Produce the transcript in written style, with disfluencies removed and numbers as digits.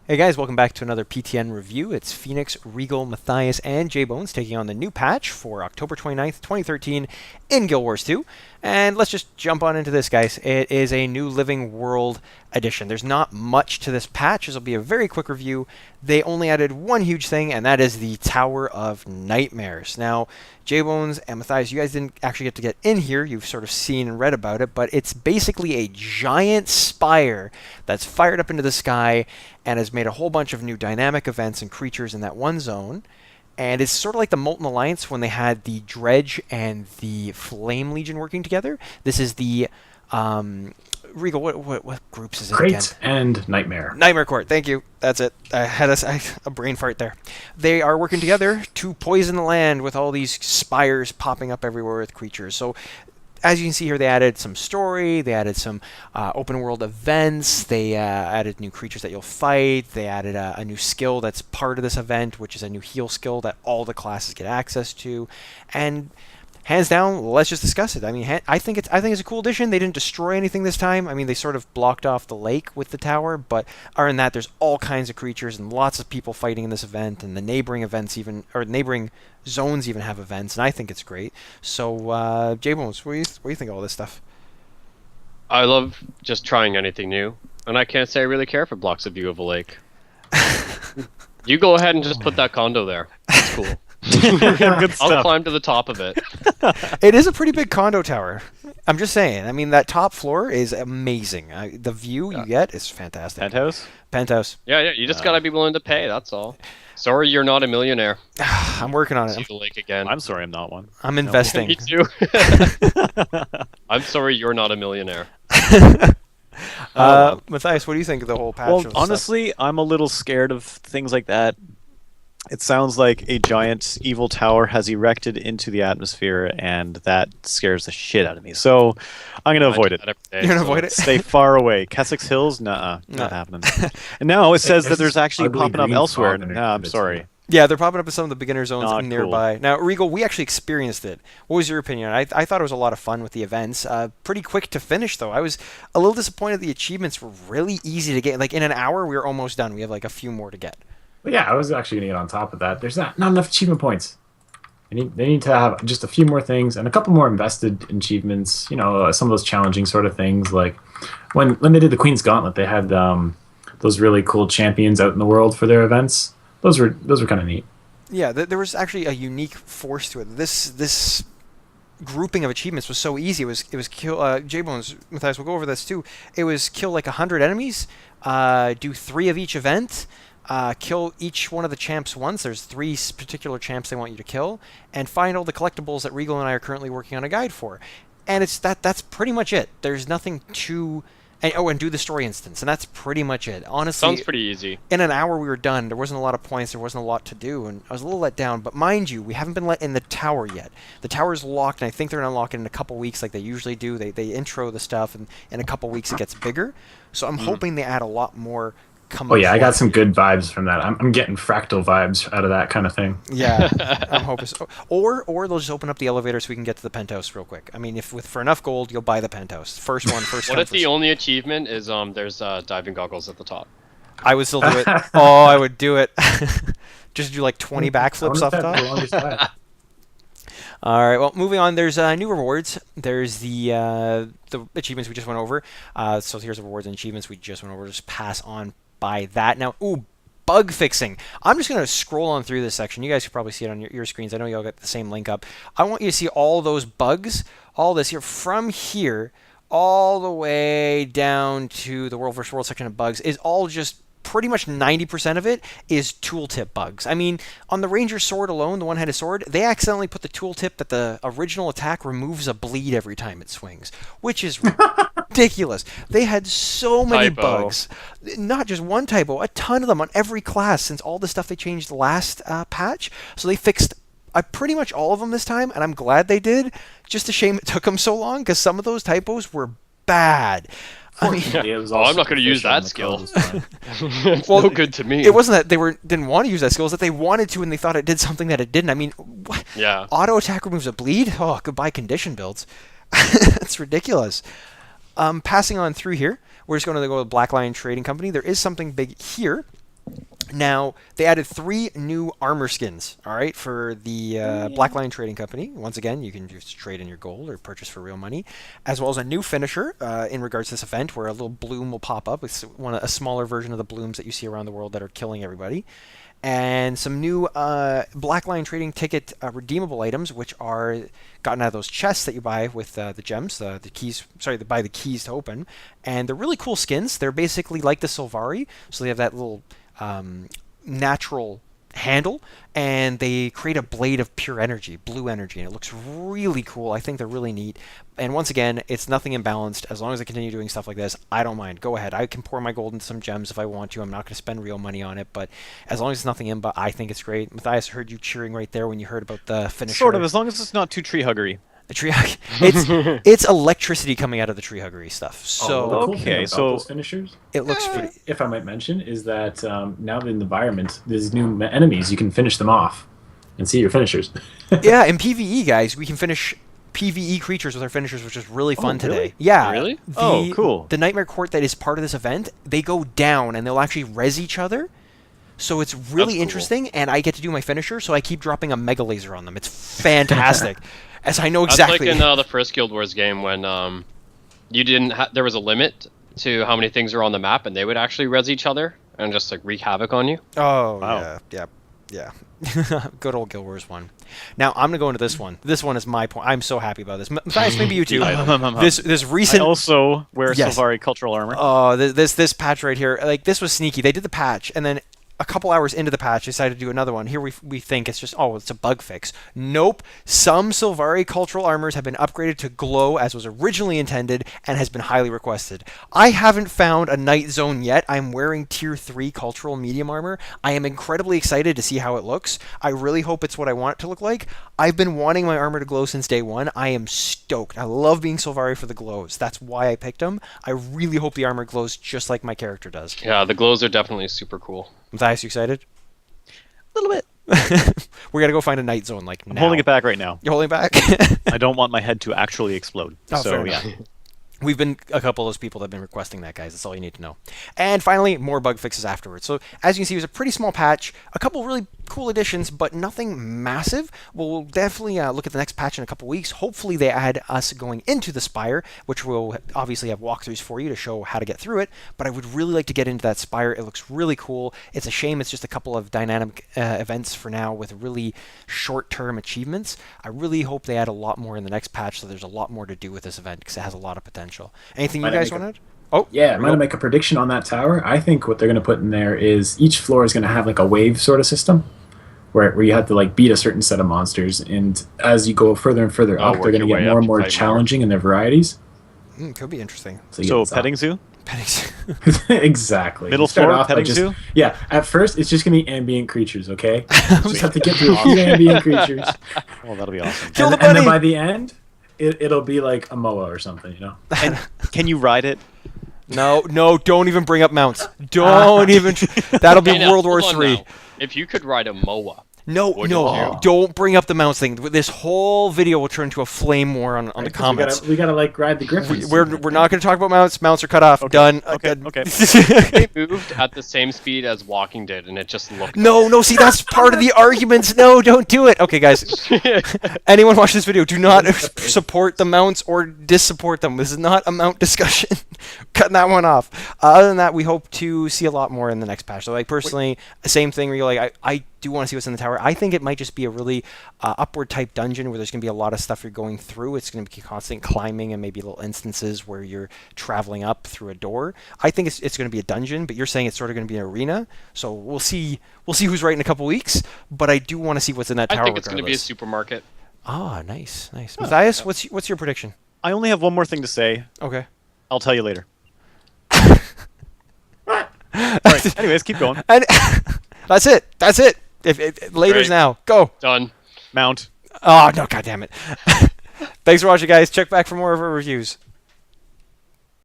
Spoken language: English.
Hey guys, welcome back to another PTN review. It's Phoenix, Regal, Matthias, and J-Bones taking on the new patch for October 29th, 2013 in Guild Wars 2. And let's just jump on into this, guys. It is a new Living World edition. There's not much to this patch. This will be a very quick review. They only added one huge thing, and that is the Tower of Nightmares. Now, J-Bones and Matthias, you guys didn't actually get to get in here. You've sort of seen and read about it, but it's basically a giant spire that's fired up into the sky and has made a whole bunch of new dynamic events and creatures in that one zone. And it's sort of like the Molten Alliance when they had the Dredge and the Flame Legion working together. This is the Regal. What groups is it again? Crate and Nightmare. Nightmare Court. Thank you. That's it. I had a brain fart there. They are working together to poison the land with all these spires popping up everywhere with creatures. So, as you can see here, they added some story, they added some open world events, they added new creatures that you'll fight, they added a new skill that's part of this event, which is a new heal skill that all the classes get access to, and hands down, let's just discuss it. I mean, I think it's a cool addition. They didn't destroy anything this time. I mean, they sort of blocked off the lake with the tower, but other than that, there's all kinds of creatures and lots of people fighting in this event, and the neighboring events even, or neighboring zones even have events, and I think it's great. So, J-Bones, what do you think of all this stuff? I love just trying anything new, and I can't say I really care if it blocks a view of a lake. You go ahead and just put that condo there. It's cool. Good stuff. I'll climb to the top of it. It is a pretty big condo tower. I'm just saying. I mean, that top floor is amazing. The view you get is fantastic. Penthouse? Penthouse. Yeah, you just gotta be willing to pay, that's all. Sorry you're not a millionaire. I'm working on See it. the lake again. I'm sorry I'm not one. I'm investing. Me too. I'm sorry you're not a millionaire. Matthias, what do you think of the whole patch? Well, of stuff? honestly, I'm a little scared of things like that. It sounds like a giant evil tower has erected into the atmosphere, and that scares the shit out of me. So I'm going to avoid it. You're gonna avoid it? Stay far away. Keswick's Hills? Nuh-uh. Not happening. And now it says that there's actually ugly popping up green elsewhere. fog in it, No, I'm but it's- sorry. Yeah, they're popping up in some of the beginner zones Not nearby. Now, Regal, we actually experienced it. What was your opinion? I thought it was a lot of fun with the events. Pretty quick to finish, though. I was a little disappointed the achievements were really easy to get. Like, in an hour, we were almost done. We have, like, a few more to get. But yeah, I was actually going to get on top of that. There's not enough achievement points. They need to have just a few more things and a couple more invested achievements. You know, some of those challenging sort of things. Like when they did the Queen's Gauntlet, they had those really cool champions out in the world for their events. Those were kind of neat. Yeah, there was actually a unique force to it. This grouping of achievements was so easy. It was kill J-Bones, Matthias, we'll go over this too. It was kill like 100 enemies, do 3 of each event, kill each one of the champs once. There's 3 particular champs they want you to kill, and find all the collectibles that Regal and I are currently working on a guide for. And that's pretty much it. There's nothing too... And do the story instance, and that's pretty much it. Honestly, Sounds pretty easy. in an hour we were done. There wasn't a lot of points. There wasn't a lot to do, and I was a little let down. But mind you, we haven't been let in the tower yet. The tower's locked, and I think they're going to unlock it in a couple weeks like they usually do. They intro the stuff, and in a couple weeks it gets bigger. So I'm hoping they add a lot more coming Oh yeah, I got forward. some good vibes from that. I'm getting fractal vibes out of that kind of thing. Yeah, I'm hoping so. Or they'll just open up the elevator so we can get to the penthouse real quick. I mean, for enough gold, you'll buy the penthouse. First one, first What come, if the only achievement is there's diving goggles at the top? I would still do it. Oh, I would do it. Just do like 20 I backflips wonder off if the that's the top. longest time. All right. Well, moving on. There's new rewards. There's the achievements we just went over. So here's the rewards and achievements we just went over. Just pass on by that. Now, bug fixing. I'm just going to scroll on through this section. You guys can probably see it on your screens. I know you all got the same link up. I want you to see all those bugs, all this here, from here all the way down to the World vs. World section of bugs is all just pretty much 90% of it is tooltip bugs. I mean, on the Ranger sword alone, the one-handed sword, they accidentally put the tooltip that the original attack removes a bleed every time it swings, which is ridiculous. They had so many Typo. bugs. Not just one typo, a ton of them on every class since all the stuff they changed last patch. So they fixed pretty much all of them this time, and I'm glad they did. Just a shame it took them so long because some of those typos were bad. I mean, It was Oh, also I'm not gonna use efficient on that the skill. code this time. It's no good to me. it wasn't that they didn't want to use that skill, it's that they wanted to and they thought it did something that it didn't. I mean, what? Yeah. Auto attack removes a bleed? Oh, goodbye condition builds. That's ridiculous. Passing on through here, we're just going to go to Black Lion Trading Company. There is something big here. Now, they added 3 new armor skins, all right, for the Black Lion Trading Company. Once again, you can just trade in your gold or purchase for real money, as well as a new finisher in regards to this event where a little bloom will pop up. It's a smaller version of the blooms that you see around the world that are killing everybody. And some new Black Lion Trading Ticket redeemable items, which are gotten out of those chests that you buy with the gems, the keys. Sorry, buy the keys to open, and they're really cool skins. They're basically like the Sylvari, so they have that little natural handle, and they create a blade of pure energy, blue energy, and it looks really cool. I think they're really neat. And once again, it's nothing imbalanced. As long as I continue doing stuff like this, I don't mind. Go ahead. I can pour my gold into some gems if I want to. I'm not going to spend real money on it, but as long as it's nothing imba, I think it's great. Matthias, heard you cheering right there when you heard about the finisher. Sort of, as long as it's not too tree huggery. The tree hug. It's electricity coming out of the tree huggery stuff. So the cool okay, thing about so- those finishers, it looks pretty. if I might mention, is that now in the environment, there's new enemies. You can finish them off and see your finishers. Yeah, in PvE, guys, we can finish PvE creatures with our finishers, which is really fun today. really? Yeah. Really? Oh, cool. The Nightmare Court that is part of this event, they go down and they'll actually res each other. So it's really cool. interesting, and I get to do my finisher, so I keep dropping a Mega Laser on them. It's fantastic. As I know exactly. That's like in the first Guild Wars game when you didn't. There was a limit to how many things were on the map, and they would actually res each other and just like wreak havoc on you. Oh, Wow. yeah. Good old Guild Wars 1. Now, I'm going to go into this one. This one is my point. I'm so happy about this. Matthias, maybe you too. This I recent... also wear Yes. Sylvari cultural armor. Oh, this patch right here, like, this was sneaky. They did the patch, and then a couple hours into the patch, decided to do another one. Here we think it's just, it's a bug fix. Nope. Some Sylvari cultural armors have been upgraded to glow as was originally intended and has been highly requested. I haven't found a night zone yet. I'm wearing tier 3 cultural medium armor. I am incredibly excited to see how it looks. I really hope it's what I want it to look like. I've been wanting my armor to glow since day one. I am stoked. I love being Sylvari for the glows. That's why I picked them. I really hope the armor glows just like my character does. Yeah, the glows are definitely super cool. Matthias, you excited? A little bit. We gotta go find a night zone like I'm now. holding it back right now. You're holding back? I don't want my head to actually explode. Oh, so fair yeah. enough. We've been a couple of those people that have been requesting that, guys. That's all you need to know. And finally, more bug fixes afterwards. So as you can see, it was a pretty small patch, a couple really cool additions, but nothing massive. We'll definitely look at the next patch in a couple weeks. Hopefully they add us going into the Spire, which will obviously have walkthroughs for you to show how to get through it. But I would really like to get into that Spire. It looks really cool. It's a shame it's just a couple of dynamic events for now with really short-term achievements. I really hope they add a lot more in the next patch, so there's a lot more to do with this event because it has a lot of potential. Anything you Might I guys make want to add? Oh, Yeah, there I'm we going to go. make a prediction on that tower. I think what they're going to put in there is each floor is going to have like a wave sort of system where you have to like beat a certain set of monsters. And as you go further and further up, they're work going to your get way more up and to more fight more. challenging in their varieties. Could be interesting. you So get some- petting zoo, Pennies. exactly. middle You start floor off by petting just- zoo. Yeah, at first it's just going to be ambient creatures, okay? You just have to get through a few ambient creatures. Oh, that'll be awesome. Kill the And then bunny! by the end, it'll be like a MOA or something, you know? And can you ride it? No, don't even bring up mounts. Don't even. That'll be Hey, now, World War hold on III. now. If you could ride a MOA, No, Wouldn't no, you? don't bring up the mounts thing. This whole video will turn into a flame war on the 'Cause comments. We gotta like ride the griffins. We're not going to talk about mounts. Mounts are cut off. Done. okay. they moved at the same speed as walking did, and it just looked. No. See, that's part of the arguments. No, don't do it. Okay, guys. Anyone watch this video, do not support the mounts or dissupport them. This is not a mount discussion. Cutting that one off. Other than that, we hope to see a lot more in the next patch. So, like, personally, same thing where you're like, I do want to see what's in the tower. I think it might just be a really upward type dungeon where there's going to be a lot of stuff you're going through. It's going to be constant climbing and maybe little instances where you're traveling up through a door. I think it's going to be a dungeon, but you're saying it's sort of going to be an arena. So we'll see who's right in a couple weeks. But I do want to see what's in that tower. I think it's going to be a regardless. supermarket. Ah, nice. Matthias, what's your prediction? I only have one more thing to say. Okay. I'll tell you later. All right. Anyways, keep going. And that's it. If later's Great. now. Go. Done. Mount. Oh no! God damn it. Thanks for watching, guys. Check back for more of our reviews.